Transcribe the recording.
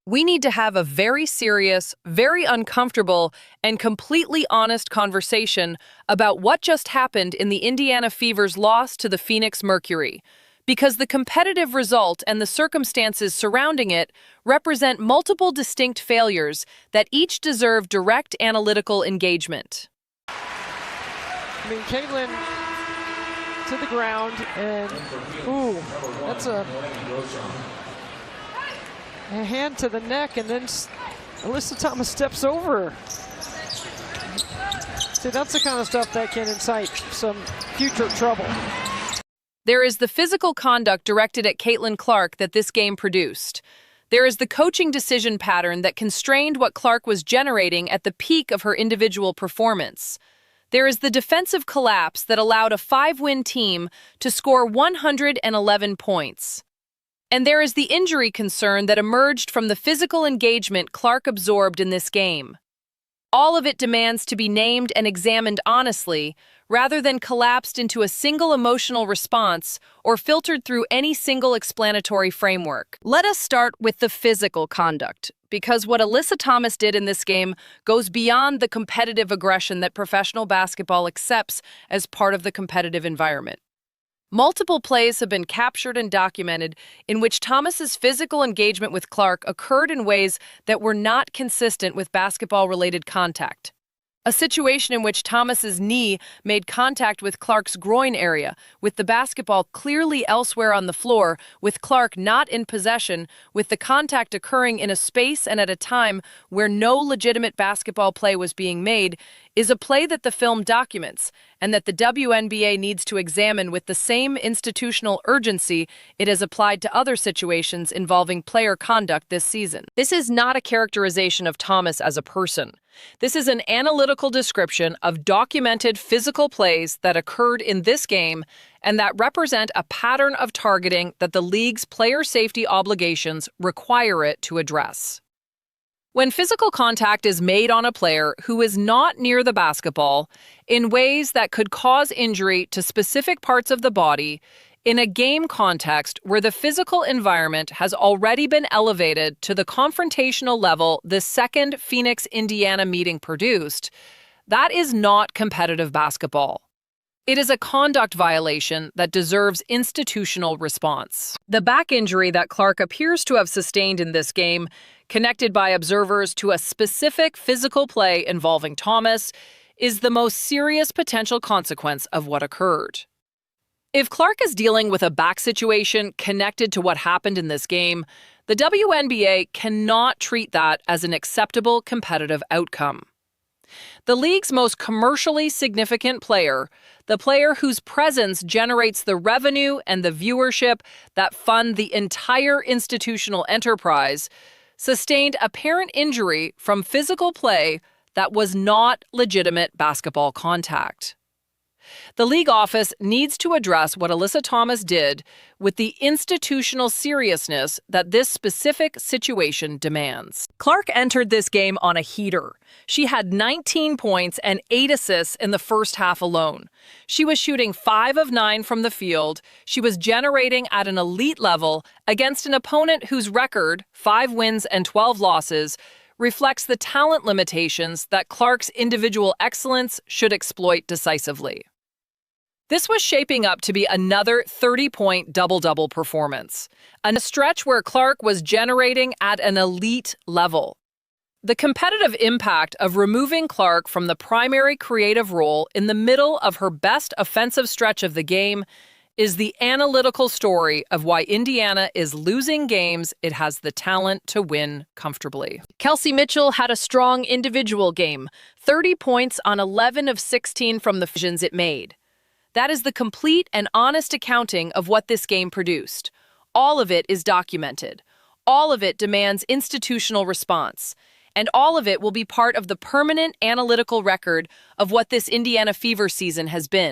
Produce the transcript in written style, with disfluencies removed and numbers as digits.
We need to have a very serious, very uncomfortable, and completely honest conversation about what just happened in the Indiana Fever's loss to the Phoenix Mercury, because the competitive result and the circumstances surrounding it represent multiple distinct failures that each deserve direct analytical engagement. I mean, Caitlin to the ground, and ooh, that's a hand to the neck, and then Alyssa Thomas steps over her. See, that's the kind of stuff that can incite some future trouble. There is the physical conduct directed at Caitlin Clark that this game produced. There is the coaching decision pattern that constrained what Clark was generating at the peak of her individual performance. There is the defensive collapse that allowed a 5-win team to score 111 points. And there is the injury concern that emerged from the physical engagement Clark absorbed in this game. All of it demands to be named and examined honestly, rather than collapsed into a single emotional response or filtered through any single explanatory framework. Let us start with the physical conduct, because what Alyssa Thomas did in this game goes beyond the competitive aggression that professional basketball accepts as part of the competitive environment. Multiple plays have been captured and documented in which Thomas's physical engagement with Clark occurred in ways that were not consistent with basketball-related contact. A situation in which Thomas's knee made contact with Clark's groin area, with the basketball clearly elsewhere on the floor, with Clark not in possession, with the contact occurring in a space and at a time where no legitimate basketball play was being made, is a play that the film documents and that the WNBA needs to examine with the same institutional urgency it has applied to other situations involving player conduct this season. This is not a characterization of Thomas as a person. This is an analytical description of documented physical plays that occurred in this game and that represent a pattern of targeting that the league's player safety obligations require it to address. When physical contact is made on a player who is not near the basketball in ways that could cause injury to specific parts of the body, in a game context where the physical environment has already been elevated to the confrontational level the second Phoenix-Indiana meeting produced, that is not competitive basketball. It is a conduct violation that deserves institutional response. The back injury that Clark appears to have sustained in this game, connected by observers to a specific physical play involving Thomas, is the most serious potential consequence of what occurred. If Clark is dealing with a back situation connected to what happened in this game, the WNBA cannot treat that as an acceptable competitive outcome. The league's most commercially significant player, the player whose presence generates the revenue and the viewership that fund the entire institutional enterprise, sustained apparent injury from physical play that was not legitimate basketball contact. The league office needs to address what Alyssa Thomas did with the institutional seriousness that this specific situation demands. Clark entered this game on a heater. She had 19 points and 8 assists in the first half alone. She was shooting 5 of 9 from the field. She was generating at an elite level against an opponent whose record, 5 wins and 12 losses, reflects the talent limitations that Clark's individual excellence should exploit decisively. This was shaping up to be another 30-point double-double performance, a stretch where Clark was generating at an elite level. The competitive impact of removing Clark from the primary creative role in the middle of her best offensive stretch of the game is the analytical story of why Indiana is losing games it has the talent to win comfortably. Kelsey Mitchell had a strong individual game, 30 points on 11 of 16 from the decisions it made. That is the complete and honest accounting of what this game produced. All of it is documented. All of it demands institutional response. And all of it will be part of the permanent analytical record of what this Indiana Fever season has been.